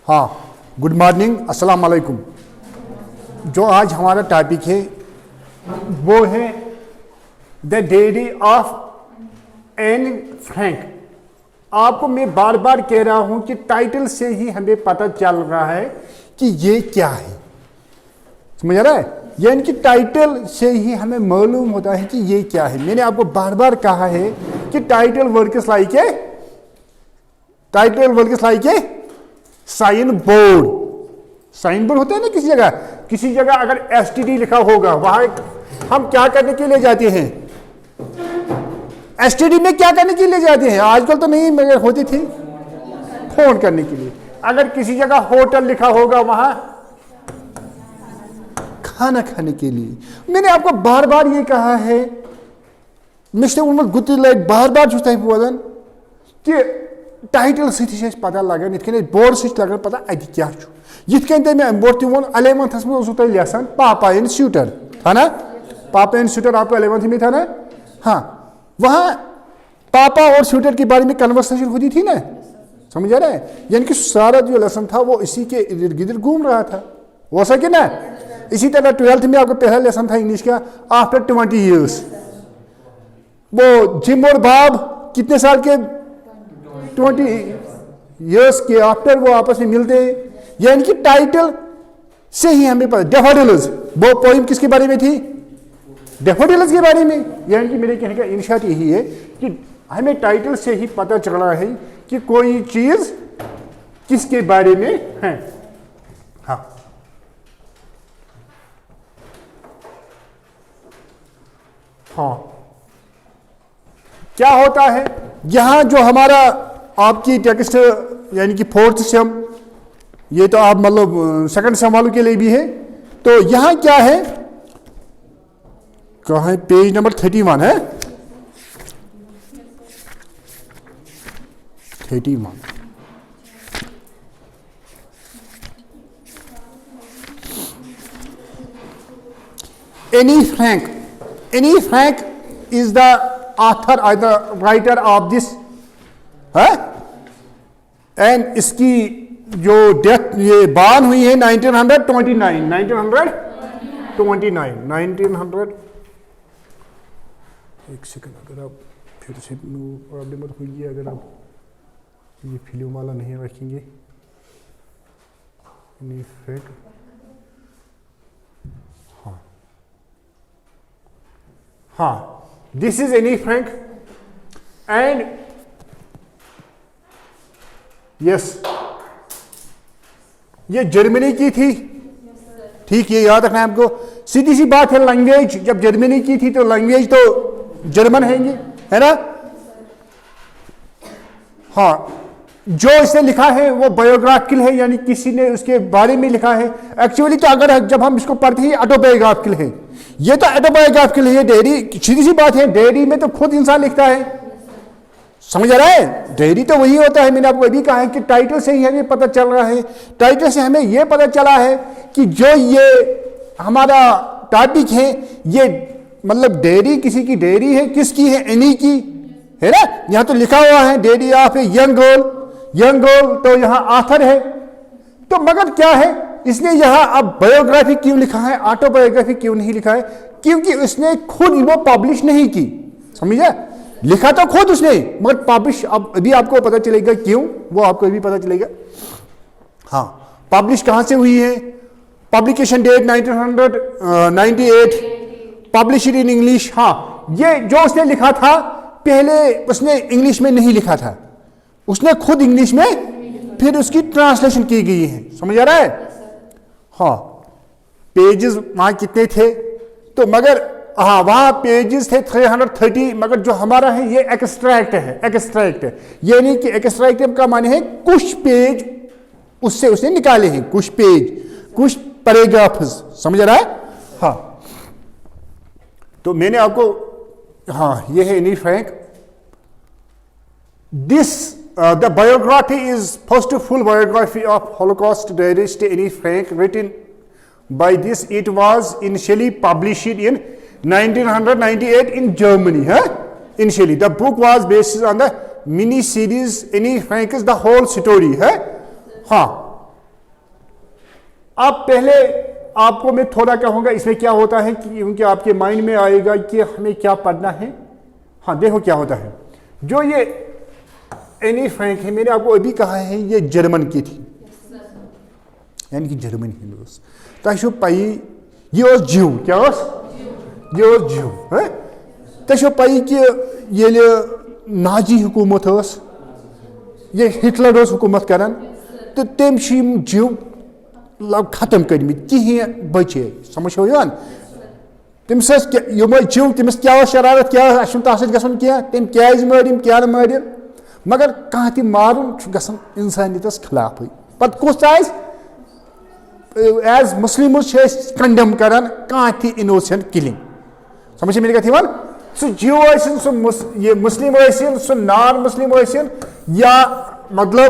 हाँ, good morning, अस्सलाम वालेकुम। जो आज हमारा टॉपिक है वो है the dairy of Anne Frank. आपको मैं बार बार कह रहा हूं कि टाइटल से ही हमें पता चल रहा है कि ये क्या है, समझ रहा है? यानी कि टाइटल से ही हमें मालूम होता है कि ये क्या है। मैंने आपको बार बार कहा है कि टाइटल वर्क्स लाइक है, टाइटल वर्क्स लाइक है साइन बोर्ड। साइन बोर्ड होता है ना, किसी जगह अगर एसटीडी लिखा होगा, वहां हम क्या करने के लिए जाते हैं? एसटीडी में क्या करने के लिए जाते हैं? आजकल तो नहीं, मगर होती थी फोन करने के लिए। अगर किसी जगह होटल लिखा होगा, वहां खाना खाने के लिए। मैंने आपको बार बार ये कहा है, मिस्टर उमर गुत्ती लाइक बार बार चुस्ता है बोलन कि टाइटल सही पता लगन, ये बोर्ड सही लगन पता अत क्या ये मैं बोर्ड तोन 11th में लेसन पापा एंड शूटर था ना। पापा एंड शूटर आपको 11th में था ना। हाँ, वहाँ पापा और शूटर के बारे में कन्वर्सेशन होती थी ना, समझ आ रहा है? यानी कि सारा जो लेसन था वो इसी के इर्द गिर्द घूम रहा था, हो सके ना। इसी तरह 12th में आपको पहला लेसन था इंग्लिश का, आफ्टर 20 years। वो जिम और बाब कितने साल के? 20 years के आफ्टर वो आपस में मिलते हैं। यानी कि टाइटल से ही हमें पता। डेफोडिल्स, वो पोइम किसके बारे में थी? डेफोडिल्स के बारे में। यानी कि मेरे कहने का इंशात यही है कि हमें टाइटल से ही पता चल रहा है कि कोई चीज किसके बारे में है। हाँ, हाँ, क्या होता है यहां जो हमारा आपकी टेक्स्ट यानी कि 4th सेम, ये तो आप मतलब 2nd सेम वालों के लिए भी है। तो यहां क्या है, कहाँ है? पेज नंबर 31 है, 31। Anne Frank is the author or the writer of this है। एंड इसकी जो डेथ, ये बान हुई है 1929। एक सेकंड, अगर आप फिर से प्रॉब्लम होगी अगर आप ये फिल्म वाला नहीं रखेंगे। हाँ, this is Anne Frank and yes, ये जर्मनी की थी। ठीक, ये याद रखना है आपको। सीधी सी बात है, लैंग्वेज जब जर्मनी की थी तो लैंग्वेज तो जर्मन है ना। हाँ, जो इसने लिखा है वो बायोग्राफिकल है, यानी किसी ने उसके बारे में लिखा है। एक्चुअली तो अगर जब हम इसको पढ़ते हैं ऑटोबायोग्राफिकल है, ये तो ऑटोबायोग्राफिकल है। डायरी सीधी सी बात है, डायरी में तो खुद इंसान लिखता है, समझ आ रहा है? डायरी तो वही होता है। मैंने आपको अभी कहा है कि टाइटल से ही हमें पता चल रहा है। टाइटल से हमें यह पता चला है कि जो ये हमारा टॉपिक है, ये मतलब डायरी किसी की डायरी है। किसकी है? एनी की है ना। यहां तो लिखा हुआ है diary of a young girl, तो यहां ऑथर है। तो मगर क्या है, इसने यहां अब बायोग्राफी क्यों लिखा है, ऑटोबायोग्राफी क्यों नहीं लिखा है? क्योंकि उसने खुद वो पब्लिश नहीं की, समझे? लिखा तो खुद उसने, मगर पब्लिश अब अभी आपको पता चलेगा क्यों, वो आपको अभी पता चलेगा। हाँ, पब्लिश कहां से हुई है? Publication date 1998, publish in English. हाँ, ये जो उसने लिखा था पहले उसने इंग्लिश में नहीं लिखा था, उसने खुद इंग्लिश में फिर उसकी ट्रांसलेशन की गई है, समझ आ रहा है? हाँ, पेजेस वहां कितने थे? तो मगर हाँ, वहां पेजेस थे 330, मगर जो हमारा है ये एक्सट्रैक्ट है। यानी कि एक्सट्रैक्ट का माने है कुछ पेज उससे उसने निकाले हैं, कुछ पेज, कुछ पैराग्राफ्स, समझ आ रहा है? हाँ, तो मैंने आपको, हाँ, ये है Anne Frank. This the biography is first full biography of Holocaust diarist Anne Frank written by this. It was initially published in 1998 in Germany, initially. The book was based on the mini series Anne Frank's The Whole Story, हाँ। अब पहले आपको मैं थोड़ा कहूँगा इसमें क्या होता है कि क्योंकि आपके माइंड में आएगा कि हमें क्या पढ़ना है। हाँ देखो क्या होता है, जो ये एनी फ्रैंक है, मैंने आपको अभी कहा है ये जर्मन की थी, यानी कि जर्मन हिंदूस तह पई ये जीव क्या ये जीव तह पई कि ये नाजी हुकूमत ये हिटलर हुकूमत करान तो तम जीव खत्म कर्म कहें बचे समझो यान तमिस जीव तमिस क्या शरारत क्या तथ गन क्या तम क्या मारिम क्या मारिम मगर कह त मारुन गसान इंसानियतस खिलाफ पत कुछ एज मुस्लिम कंडेम करान कह ती इनोसेंट किलिंग समझ मेरी कथ वन सह जीव ये मुस्लिम सह नॉन मुस्लिम या मतलब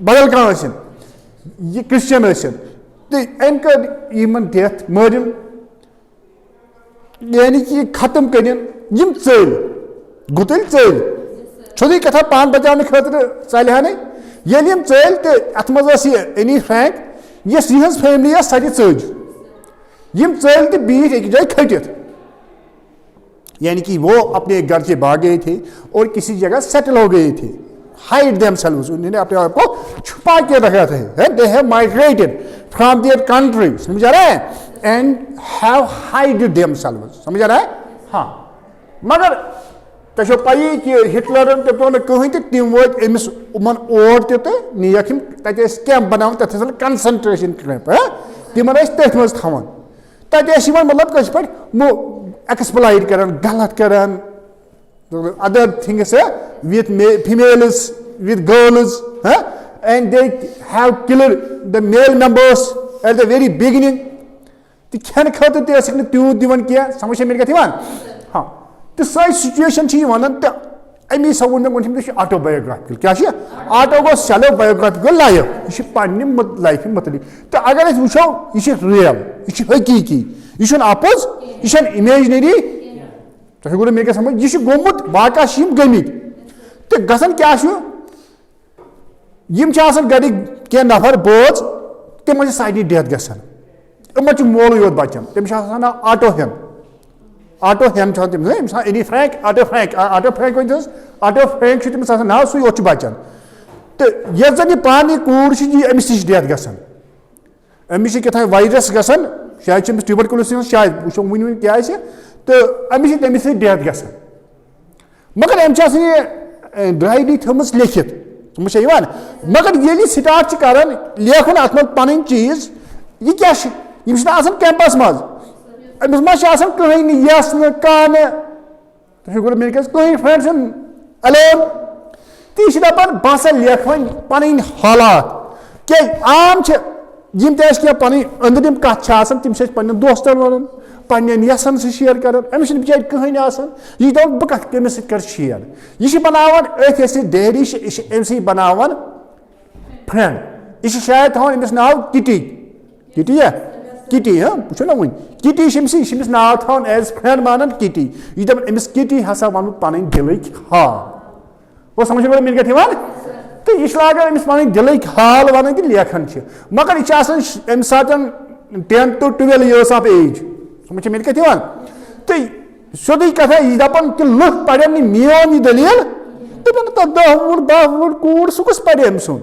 बदल कह ये क्रिश्चियन तो अम कर डेथ मारिन यानी कि खत्म करिन चल गुतल चल छोदी कथा पान बचाने खतर चलहा ये चल तो अत मज एनी फ्रैंक यस यहज फैमिली सज चज चल तो बीठ एक जाए खटित यानी कि वो अपने घर से भाग गए थे और किसी जगह सेटल हो गए थे, हाइड देमसेल्व्स, उन्होंने अपने आप को छुपा के रखा था, they have migrated from their country, समझ आ रहा है, एंड हैव हाइड देमसेल्व्स, समझ आ रहा है। हाँ मगर तशो पाई कि हिटलर तो कहीं तम वो अमिस उमन और तो नियम तक कैंप बना तथ कंसंट्रेशन कैंप तिमन तथ मज थवान तत मतलब कस पे एक्सप्लॉइट करान गलत करान other things with females with girls and they have killed the male members at the very beginning तो खेन खतर तूत दिवन क्या समझ मेरी कथ वन। हाँ तो सही सिचुएशन वन तो अमी सा वो मे ऑटोबायोग्राफिकल क्या ऑटो गो चलो बायोग्राफिकल लाइफ यह पे लाइफ मुतलिक तो अगर वो यह रियल यह हकीकी यह अपोज यह इमेजनरी तुम गो मे समझ यह गोमुत वाक़ा गमित तो गसन क्या गरी कह नफर बोज तम सारी डेथ गसन मोल योत बचान तमिस ऑटो हेन ऑटो हेम तमिस एनी फ्रैंक ऑटो फ्रैंक तमिस तमिस नाव सू योत बचान तो ये जन यह पान कूर अमिस नश डेथ गसन अमिस क्या वायरस गसन शायद ट्यूबरकुलोसिस शायद वो वन क्या तो अमिस तमिस डेथ गसन मगर अम ड्राइवली थमस लिखित समझ यह मगर ये स्टार्ट कर लेखन अत पन चीज यह क्या कैंपस मज अमिस मा कहीं यस कान तुम मे कहीं फ्रेंड अलोन तो यह दपान बह सा लेख वन पन हालात क्या आम यम क्या पन अंदरिम कथ तम पे दोस्तन वन पन्न यसन शेयर कर अमिस बिचार कहीं यह दप बह कत कमिस कर शेयर यह बनावान अथ डेरी अम बनावान फ्रेंड यह शायद थवान अमिस नाव किटी किटी किटी हाँ वो ना वन किटी अमिस नाव थवान एज फ्रेंड मानन किटी यह दप अमिस किटी हसा वन पन दिलक हाल वो समझ मेरी कथ वन तो यह लागान अमिस पन दिलक हाल वन कि लेखन मगर यह अम सात 10 to 12 years of age समझ मेरी कथ वन तो सोदी कथा यह दपान कि लुक पड़न मोन यह दलील दपान तो 10 वुट कूड़ सह कस पड़े अम सुन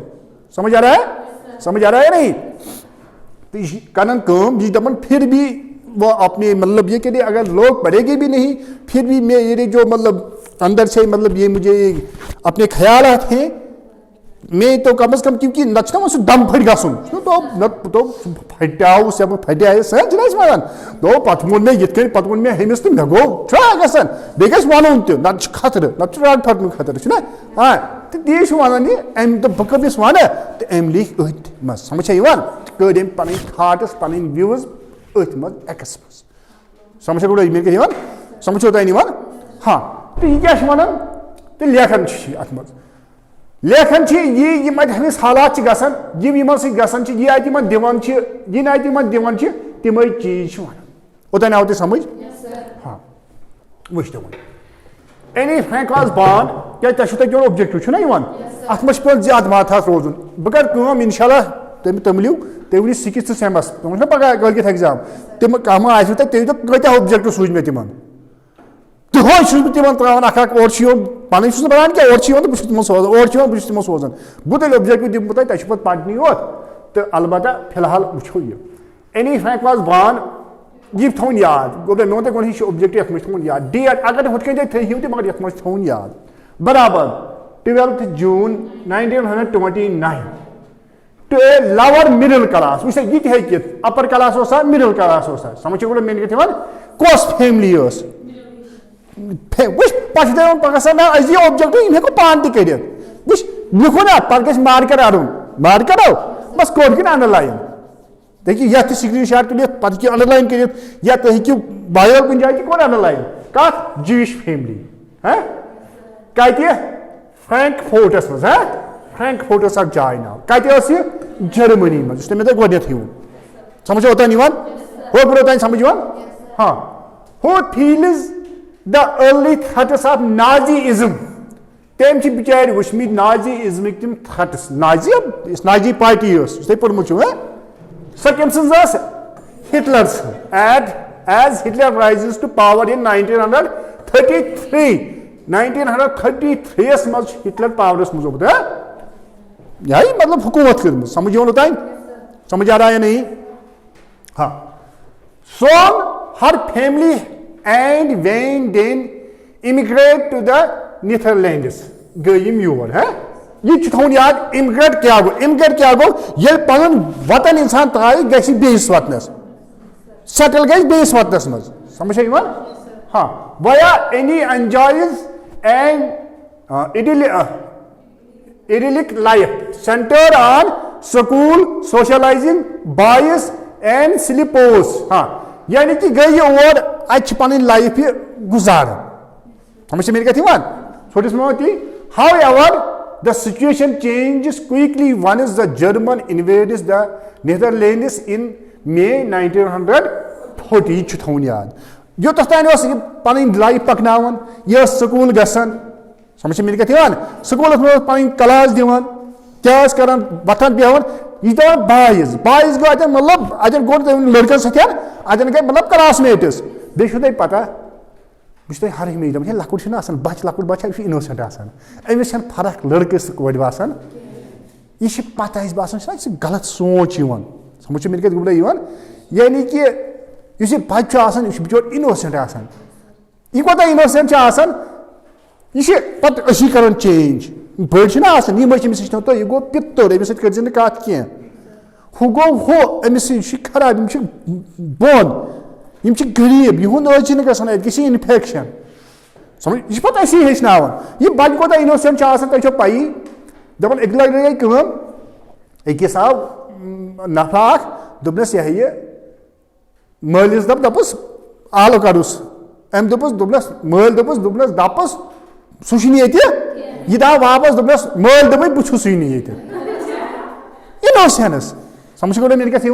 समझ आ रहा है नहीं तो यह करन यह दपान फिर भी वो अपने मतलब ये कि अगर लोग पढ़ेंगे भी नहीं फिर भी मेरे जो मतलब अंदर से मतलब ये मुझे अपने ख्यालात हैं मैं तो कम से कम क्योंकि नचना वो दम फट गसन तो फटाव से फटे सह जन वन दो पत वो मे ये पत वो मे हमिस तो मे गो ट्रा गसन बेस वन तो खतर राग फटन खतर हाँ तो ती वन अम तो बह कमिस वन तो अम लिख अथ मज समझ वन कर अम पन थाट्स पन व्यूज अथ मज एक्स मज समझ मेरे वन समझो तुम वन। हाँ तो यह क्या वन तो लेखन अत मज लेखन यह हमिस हालात गसन यम गसन यह अत दिवान यह अत दिवान तम चीज वन ओतन आव समझ। हाँ वो एनी फ्रैंक वाज बॉर्न क्या तुम ऑब्जेक्टिव ना अत पे ज्यादा माथास रोजुन बह कर इंशाल्लाह तमिलियो तुम वन 6th सेमस तुम पगह कल एग्जाम तुम कम आसो तुम कत्या ऑब्जेक्ट सूझ मे तिमन तुम तिमन त्रावन और पन बनान क्या और तो तुम सोजान और तुम सोजान बह तेल ऑब्जेक्ट दिम तुम पे पढ़नी योत तो अलबत्ता फिलहाल वो यह एनी फ्रैंक वाज बॉर्न यह थोन याद गो मे वो तक ऑब्जेक्ट ये थोन याद डेट अगर हुत कन थो तो मगर ये थोन याद बराबर 12th June 1929 to a lower middle class वो ये हेकित अपर क्लास ओसा मिडिल क्लास ओसा समझ गो मेन कथन कस फैमिली वो पे पगह ना अज ऑब्जेक्ट इन हेको पान तक वो लिखो ना पे गो मार्कर अड़न मार्कर आओ बस कोड कि अंडरलाइन देखिए यह स्क्रीन शॉट तुलित पे अंडरलाइन कर या तुम हेकू बायो कुछ जाए कोड अंडरलाइन कत जीविश फैमिली है कत फ्रैंकफर्टस मज है फ्रैंकफर्टस अख जाय नाव कत जर्मनी मज मे तुम गोत समझ ओतान हो ओतान समझ हाँ who feels the early threats of Nazism तम बिचार वुचमित नाजीइज्मिक तम थ्रेट्स नाजी पार्टी तुम पढ़मुत सो कम सज Hitler's as Hitler rises to power in 1933 मज हिटलर पावरस मज यही मतलब हुकूमत कर समझ ओतान समझ आ रहा है नहीं हाँ सोन her family and when then immigrate to the Netherlands गई योर है ये थोन याद इमिग्रेट क्या गो ये पन वतन इंसान त्राय गि बेस वतनस सेटल गई बेस वतनस मज समझ हाँ वया any enjoys and idyllic life centered on school socializing boys and sleepers हाँ यानी कि गई और अच्छी पन लाइफ गुजार समझ मेरी कथी छोटी however the situation changes quickly once the German invades the Netherlands in May 1940 यह थोन याद योत तान पन लाइफ पकनावन यह स्कूल गसन समझ मेरी कथी स्कूल पन क्लास दिवान क्या करान वथन बेहन यह दपान बायज गो अतन मतलब अतन गो लड़कन सतन अतन गई मतलब क्लासमेट्स बे तुम पता बस तुम हर हमेशा दपान लकुट बच लकुट बच्चा यह इनोसेंट अमिस फर्क लड़कस कोड बासान यह पता बासान गलत सोच समझ मेरी कत गुबल यानी कि इस बच्चा बिचोर इनोसेंट यह कोता इनोसेंट यह पे कर चेंज बड़ी यह तो यह गो पित्तोर अमिस कर कत कह हु गो हु अमिस खराब बोन यम गरीब यहुन ग इन्फेक्शन समझ यह पे असी हेचनावन यह बच्चे कोता इनोसेंट तुम पी दपान एक लग गई कम अकिस आव नफा दोपनस यह मलिस दपस आल करुस अम दोपस मल दोपस दपस सह ये दाव वापस दोपनस मल दप बहुत ये इनोसेंस समझ गो मेरी कथ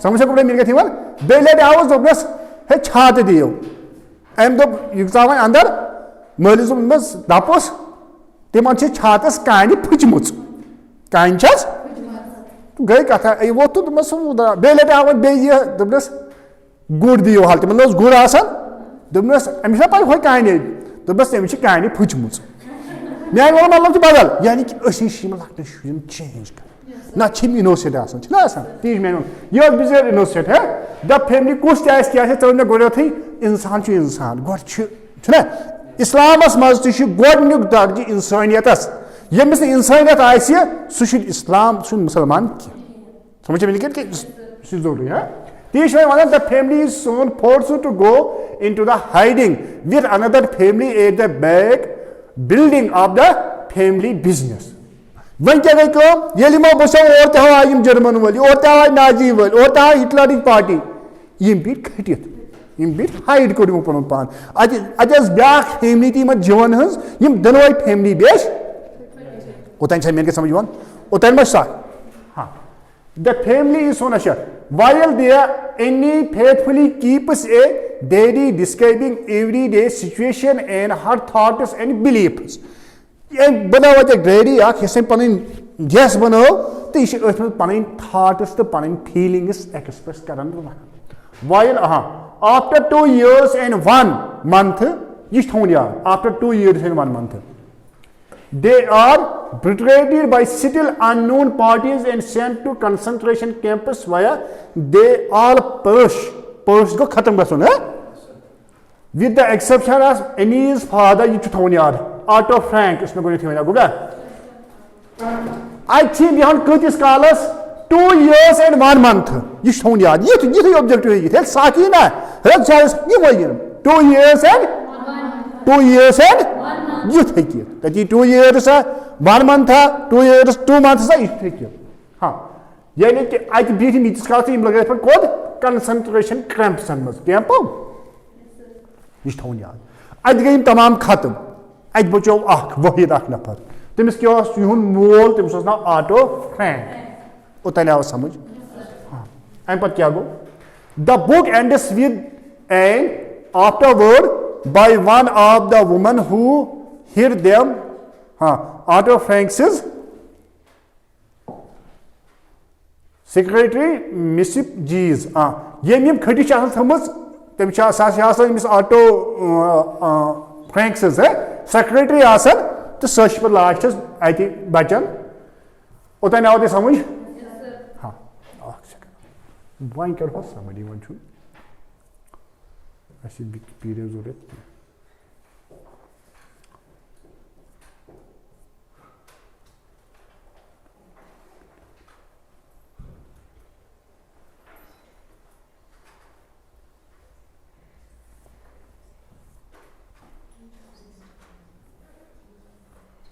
समझ गो मेरी कथ बे लट आवस दोपनस हे छात दियो अम दोप वन अंदर मलिस दोपनस दपस तिमन छातस कान फुचम कान गई कथा वो तो दोपनस बे लट आवन बे दोपनस गुड़ दियो हाल तिमन गुड़ दोपनस अमिस पे हो कान दोपनस तमिस कान फुचम मान वो मतलब बदल यानी कि लकन शुन चेंज कर ना इनोसेंट ती मान यह बिचार इनोसेंट है द फैमिली कुछ क्या तो मे गोथी इंसान इंसान गोना इस्लामस मज तुक दर्ज इंसानियतस यमिस इंसानियत सह इस्लाम सह मुसलमान कह समझ मे जरूरी है ती वन the family is soon forced to go into the hiding with another family at the back building of the family business one क्या गई कम ये बसो और आय जर्मन वाली और आय नाजी वाली और आय हिटलर पार्टी यम पे खटित यम पे हाइड कर पन पान अत ब्या फैमिली तीन जवन हम दोनों फैमिली बेस ओतान मेरे समझ ओतान मे सख हाँ द फैमिली इज सोन अच्छा while there any faithfully keeps a diary describing everyday situation and her thoughts and beliefs बनावत एक डायरी पन yes बनो तो ये पन थाट्स तो पन फीलिंग्स एक्सप्रेस कर while after 2 years and 1 month ये थोन याद after 2 years and 1 month they are betrayed by still unknown parties and sent to concentration camps via they all perish go khatam gasun with the exception of Annie's father ये थोन याद Otto Frank इसमें कोई थोन याद गुड़ा I think behind Curtis Carlos 2 years and 1 month ये थोन याद ये तो ऑब्जेक्टिव है ये साकी ना है चार्ल्स ये वही 2 years and 2 years and youth hekiyor. Tati 2 years 1 month 2 years 2 months youth hekiyor. हाँ यानी कि आज बीच में जिसका से इम लगे पर कोड कंसंट्रेशन कैंप्स मज कैंप ये थोन याद आज गई तमाम खत्म आज बचो आख वहीद आख नफर तमिस क्या युन मोल तमिस ना ऑटो फ्रैंक उतने आओ समझ हाँ एम पर क्या गो the book ends with an afterword by one of the women who heard them Otto Frank's secretary Missip G's yem khati cha thamas tem cha sa mis Otto Frank's secretary asan to search for last I think bachan utai na hote samajh ha why kar somebody want to ऐसी period जरूरत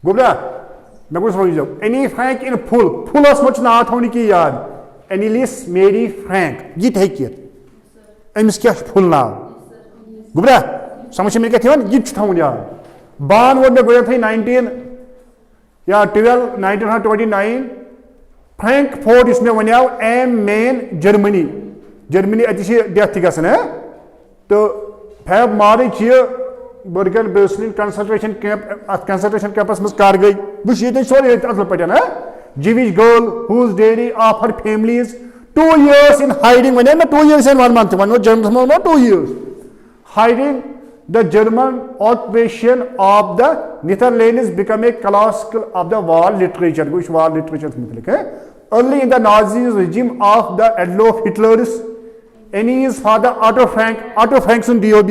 गुबरा मैं कुछ समझ जाऊं Anne Frank in full much ना थोनी की याद एनीलिस मेरी फ्रैंक ये थे कि एमिस क्या फुल ना गुबरा समझ में क्या थे ये थोन याद बान वो में गोया थे 19 या 12 1929 फ्रैंकफर्ट इसमें वनियाव एम मेन जर्मनी अति डेथ थी गसन है तो फेब मार्च ये बर्गन बेस्लिन कंसंट्रेशन कैंपस में कार गई बुश ये सोरे असल पटन है Jewish girl whose dairy of her family is 2 years in hiding when 2 years and 1 month one German no 2 years hiding the German occupation of the Netherlands became a classical of the war literature which war literature मतलब है early in the Nazi regime of the Adolf Hitler's Annie's father Otto Frank's DOB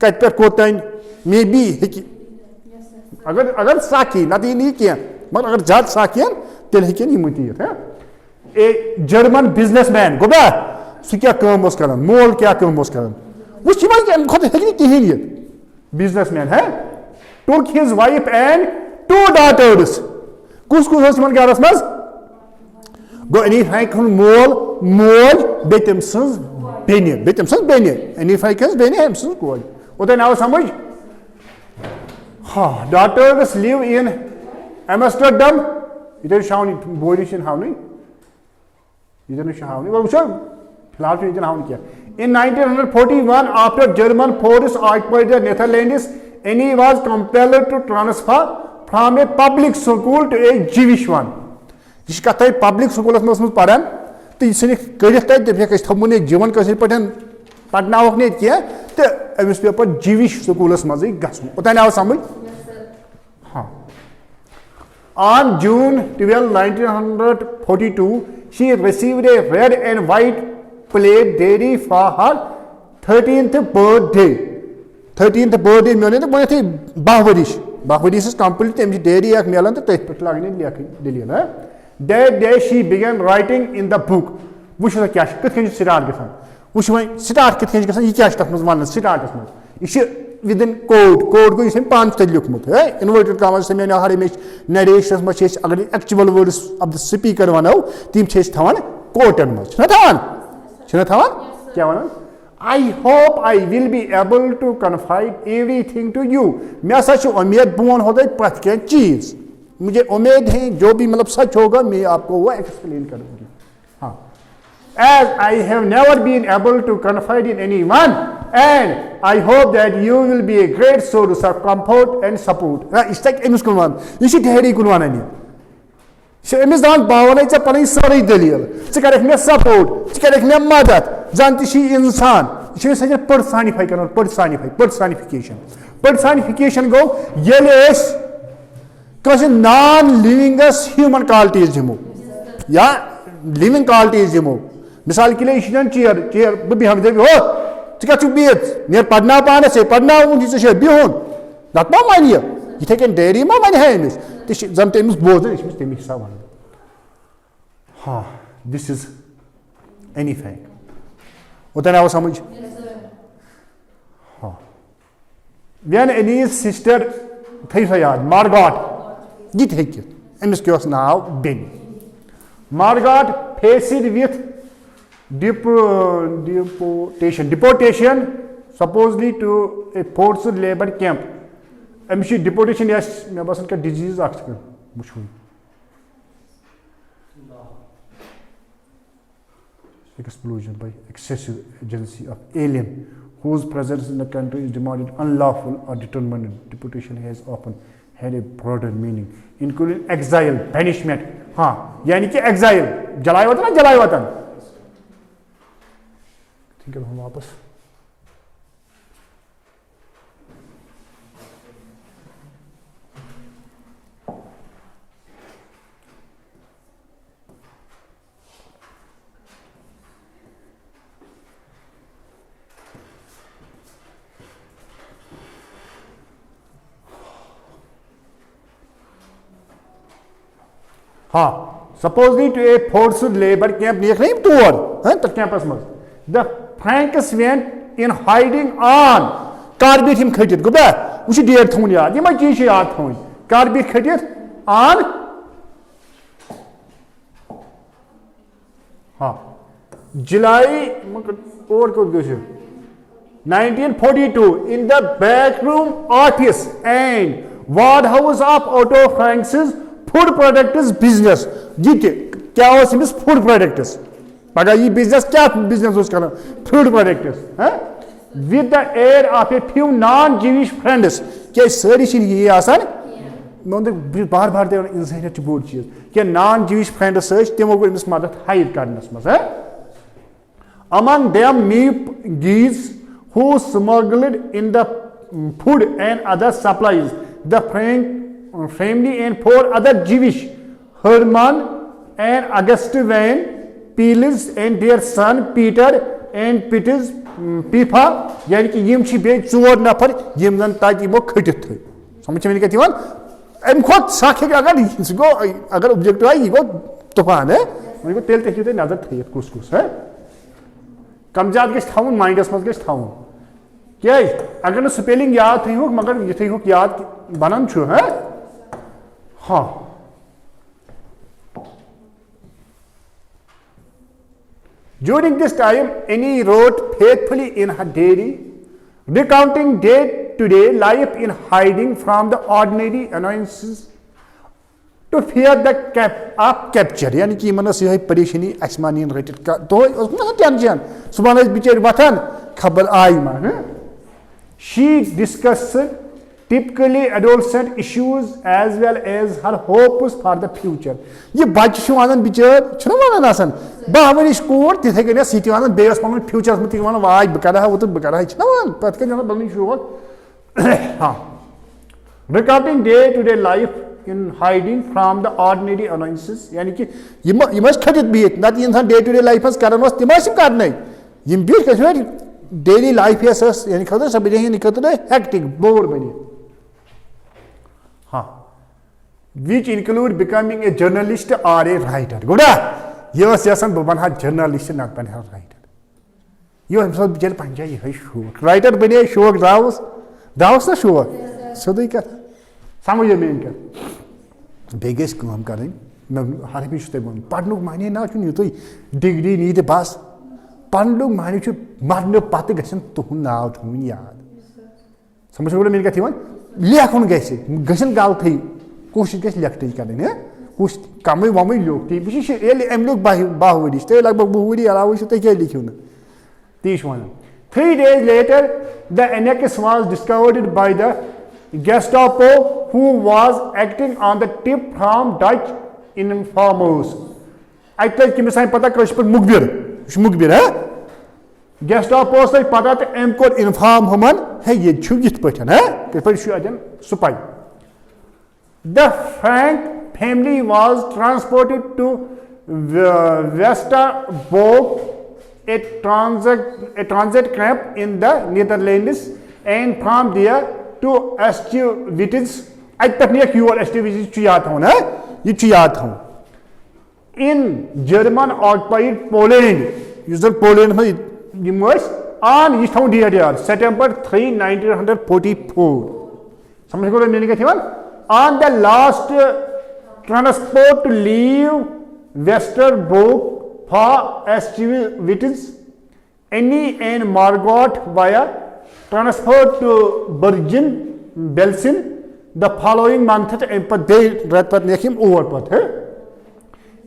cut पर कोताइन maybe अगर साकी ना तो नहीं किया मगर अगर जात साकियन तेल हेकियन ये मुती है ए जर्मन बिजनेसमैन गोबा सु क्या काम ओस करन मोल क्या काम ओस करन वो चिमा के खत हेकिन किहिन ये बिजनेसमैन है took his wife and 2 daughters कुस मन गारस मज गो एनी फाइकन मोल बेतम सन्स बेने एनी फाइकन बेने हम सन्स कोल उते नाव समझ हाँ daughters live in Amsterdam इधर शाउनी बोरिशन हाउनी इधर शाउनी वो उसे फिलहाल तो इधर हाउनी किया in 1941 after German forces occupied the Netherlands Annie was compelled to transfer from a public school to a Jewish one जिसका तय public school में पढ़न तो इसने करियर तय जब ये थमुने जीवन कैसे पढ़न पढ़ना होने किया तो अमिस पेपर Jewish school में जी गसम उतना ना समझ On June 12, 1942, she received a red and white plate dairy for her 13th birthday. 13th birthday में तो बोले थे बाहवरिश complete तेमजी dairy एक मिलन तो तेज पटला गने लिया ना. That day she began writing in the book. वो शुरू क्या कित कहीं start गया वो शुरू start कित कहीं गया ये क्या start में start इसमें इसे within code को इसे 5 तक लिखमुत है inverted commas से मैंने हर इमेज narration में चेस अगर actual words of the speaker वनाओ तीन चेस थावन quoted में चुना थावन क्या वना I hope I will be able to confide everything to you मैं सच उम्मीद बुन होता है प्रत्येक चीज मुझे उम्मीद है जो भी मतलब सच होगा मैं आपको वो एक्सप्लेन करूंगी हाँ as I have never been able to confide in anyone and I hope that you will be a great source of comfort and support. इस तक इम्स कुनवान इसी ठहरी कुनवान है नहीं अमिस दान पावन पे सारी दलील कर मे सपोर्ट कर मे मदद जन इंसान यह पर्सनिफाई कर पर्सनिफिकेशन गो ये नॉन लिविंगस ह्यूमन क्वालिटीज दिमो या लिविंग क्वालिटीज दिमो मिसाल के लिए चेयर चेयर बह बेहम हो क्या बिहत नीर पढ़ना पानस पढ़ना बिहुन नत मा वन ये कन डेरी मा वन है अमिस जन तमिस बोजन तमी हिसाब वन हाँ दिस इज एनी फैक्ट उतन आव समझ हाँ वन एनीज सिस्टर थी सो याद मार्गॉट ये अमिस क्या नाव बेन Margot faced with deportation supposedly to a forced labor camp. अमिस डिपोटेशन या मे बासान क्या डिजीज वो explosion by excessive agency of alien whose presence in the country is demanded unlawful or determined. Deportation has often had a broader meaning including exile, banishment. हाँ यानी कि exile जलाए वतन ना जलाए वतन ठीक है हम वापस हाँ supposedly to a forced labor camp निक नहीं तौर हैं तो कैंपस में the Franks went in hiding on car भी थीम खटित गुबा उसी डेट थोन याद ये मैं चीज़ याद थोन कार भी खटित on हाँ जुलाई और को 1942 in the backroom office and ward house of Otto Franks's food products business ये क्या हो सिमिस food products पगा ये business क्या business उस करना food products हैं with the aid of a few non-Jewish friends क्या सारी चीज़ ये आसान मैं उन्हें बार बार दे इंसान की बोल चीज़ क्या non-Jewish friends सर्च तेमो को इस मदद हाइड करने में है among them Meep Geese who smuggled in the food and other supplies the family and 4 other Jewish Herman and August Van Peeles and their son Peter and Peter's Pipa यानी कि यम छि बे 4 नफर यम जन ताकि वो खटित थे समझ में नहीं कहती अम खुद साखे अगर इसको अगर ऑब्जेक्टिव आई वो तूफान है उनको तेल तेल नजर थे कुछ कुछ है कम ज्यादा गस थाउन माइंडस मज गस थाउन क्या अगर न स्पेलिंग याद थी हो मगर ये थी हो याद बनन छु है हाँ during this time Annie wrote faithfully in her diary recounting day-to-day life in hiding from the ordinary annoyances to fear the capture यानी कि मनस यह परेशानी आसमानी रटित का तो उसमें टेंशन सुबह बिचार वतन खबर आई मा she discussed typically adolescent issues as well as her hopes for the future ये बच्चे छु आनन बिचार छना वनन आसन 12 वरिश कोर तिथे गने सिटी आनन बेस पन फ्यूचर में तिवन वाज बकरा वो तो बकरा छना वन पत के जना बलनी छु हां recording day to day life in hiding from the ordinary annoyances यानी कि ये मस खटित बित नत इंसान डे टू डे लाइफ हस करन वस तिमासिम करने यम बित कसर डेली लाइफ हस यानी खतर सब ये निकत हेक्टिक बोर बनी हाँ which include becoming a journalist or a writer गुड़ा ये सियासन बना जर्नलिस्ट ना बना राइटर ये हम सब बिचार पंजा ये है शौक राइटर बने शौक दावस दावस ना शौक सदी का समझ में इनका बेगेस काम करें मैं हर भी शुते बन पढ़नुक माने ना चुन तो डिग्री नी ते बस पढ़नुक माने छु मरने पाते गसन तो नाव छु याद समझ में मिल गया थी वन लेखन गैसे गसन गाल थी कोशिश गैस लेखते करने कुछ कम वम लोग ती बस अम लोग बाह वरिश तो लगभग 2 वरी अलाव तो क्या लिखियो ना तीस one 3 days later the annex was discovered by the Gestapo who was acting on the tip from Dutch informers. Atlas kimis ay pata kash par mugbir ha. Gestapo say pata te emkor inform human hey ye chugit patan ha. Kepar shu ajan supai. The Frank family was transported to Westerbork, a transit camp in the Netherlands, and from there to Auschwitz. I tell you what Auschwitz in German occupied Poland. Usually Poland on September 3, 1944. On the last transport to leave Westerbork for Auschwitz, Annie and Margot via transferred to Bergen-Belsen the following month.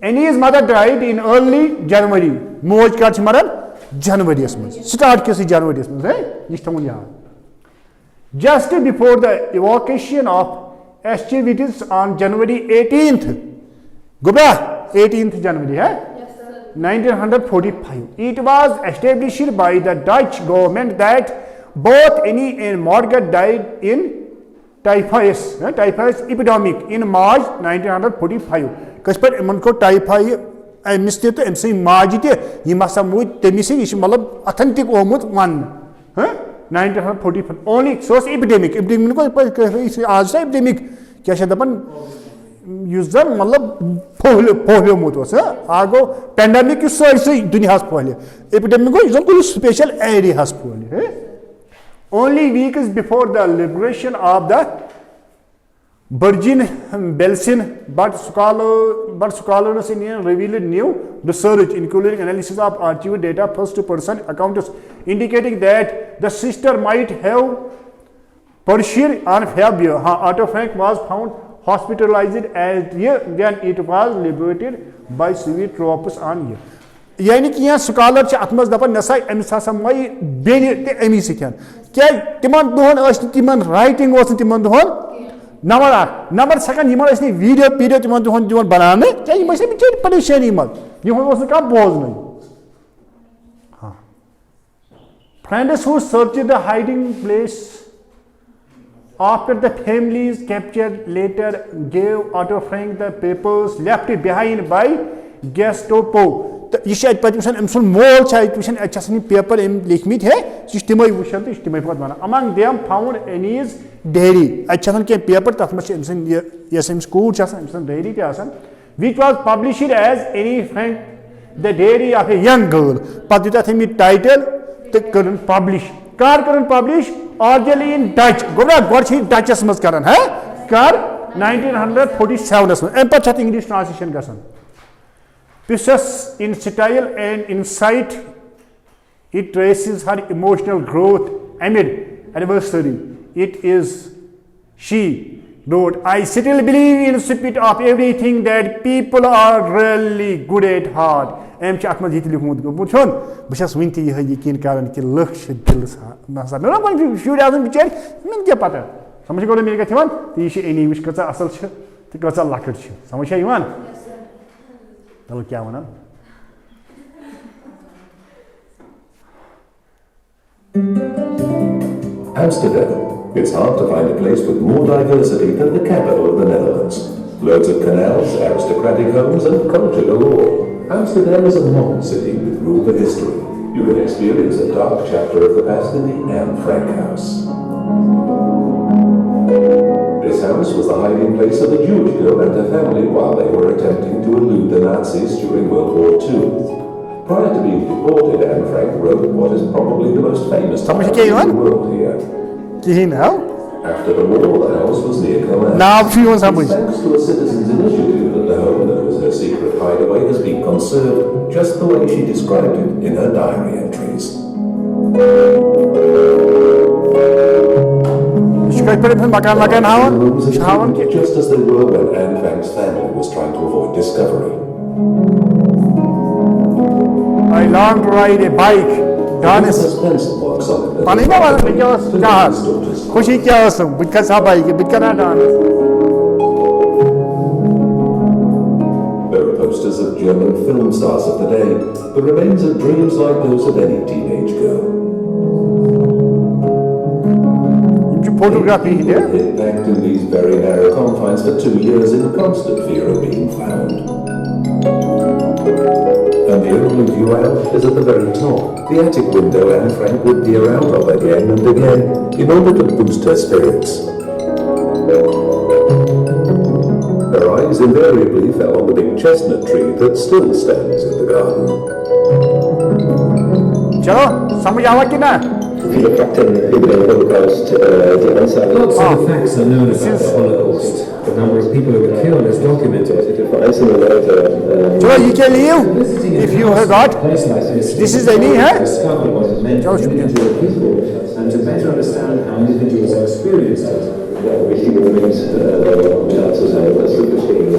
Annie's mother died in early January. Moj ka maran January start kisi January just before the evacuation of Auschwitz on January 18th. Gubra 18th January, yes, 1945. It was established by the Dutch government that both Annie and Margaret died in typhus epidemic in March 1945. Kaspar imanko typhoid mistake to MC Marjite Yimasamut Temisi is Malab authentic omut one. 1945. Only source epidemic. Epidemic आज epidemic क्या शायद अपन user मतलब पहले मोट was आगो pandemic इस सारी दुनिया हास पहले epidemic को इस कोई special area हास पहले only weeks before the liberation of the Bergen-Belsen, but scholars in revealed new research, including analysis of archival data, first-person accounts, indicating that the sister might have perished on February. Otto Frank was found hospitalized as when it was liberated by Soviet troops on year. यानी कि यहाँ scholar अतमज दपान नसा अमिस हसा मई बेनि ते अमी सिखन क्या तिमन दोहन तिमन राइटिंग तिमन दोहन नंबर 8 नंबर 2 यमन वीडियो तिमन दोहन दिवन बनाने क्या यम बिचार परेशानी मत यमन का बोझ हाँ friends who searched the hiding place after the family's capture later gave Otto Frank the papers left behind by Gestapo. यह अमन मोल पेपर लिखमित है तमें वुचान तो तमें पे one among them found Anne's diary अतः पेपर तथ मस कूर diary which was published as Anne Frank the diary of a young girl पे दित टाइटल तो कर पब्लिश कर पब्लिश ऑरिजिनली इन डच गोबरा गो डचस मज कर 1947 अम पे इंग्लिश ट्रांसलेशन ग Precious in style and insight, it traces her emotional growth amid adversity. It is, she wrote, I still believe in the spirit of everything that people are really good at heart. I'm going to tell you, because when you have यकीन कारण कि लक्ष्य दिल सा ना ना कौन शुरू आदमी बिचार मैं क्या पता समझ गए मेरे क्या थे वन तो ये इन्हीं विश करता असल छ तो करता लाकर छ समझ आया वन चलो क्या वना Amsterdam. It's hard to find a place with more diversity than the capital of the Netherlands. Loads of canals, aristocratic homes and culture galore. Amsterdam is a modern city with room for history. You can experience a dark chapter of the past in the Anne Frank house. This house was the hiding place of a Jewish girl and her family while they were attempting to elude the Nazis during World War II. Prior to being deported, Anne Frank wrote what is probably the most famous diary in the world here. After the war, the house was near collapse. It's thanks to a citizen's initiative that the home that was her secret hideaway has been conserved just the way she described it in her diary entries. Just as they were when Anne Frank's family was trying to avoid discovery. I long to ride a bike. Danis. Pani ba wala because jahaz. Khushi kya asam bidka sa bike bidka na danis. posters of German film stars of the day, the remains of dreams like those of any teenage girl. Photography here. Hid packed in these very narrow confines for 2 years in constant fear of being found. And the only view out is at the very top, the attic window Anne Frank would peer out of again and again in order to boost her spirits. Her eyes invariably fell on the big chestnut tree that still stands in the garden. चलो समझ आवा कि ना? If you look at the Holocaust, the answer Lots of the facts are known about the Holocaust. The number of people who were killed is documented. चलो you can leave if you have got. Place like This is any, huh? discovered what it meant Chalo, to shukriya. individual people and to better understand how individuals experienced it. we see the remains of chances of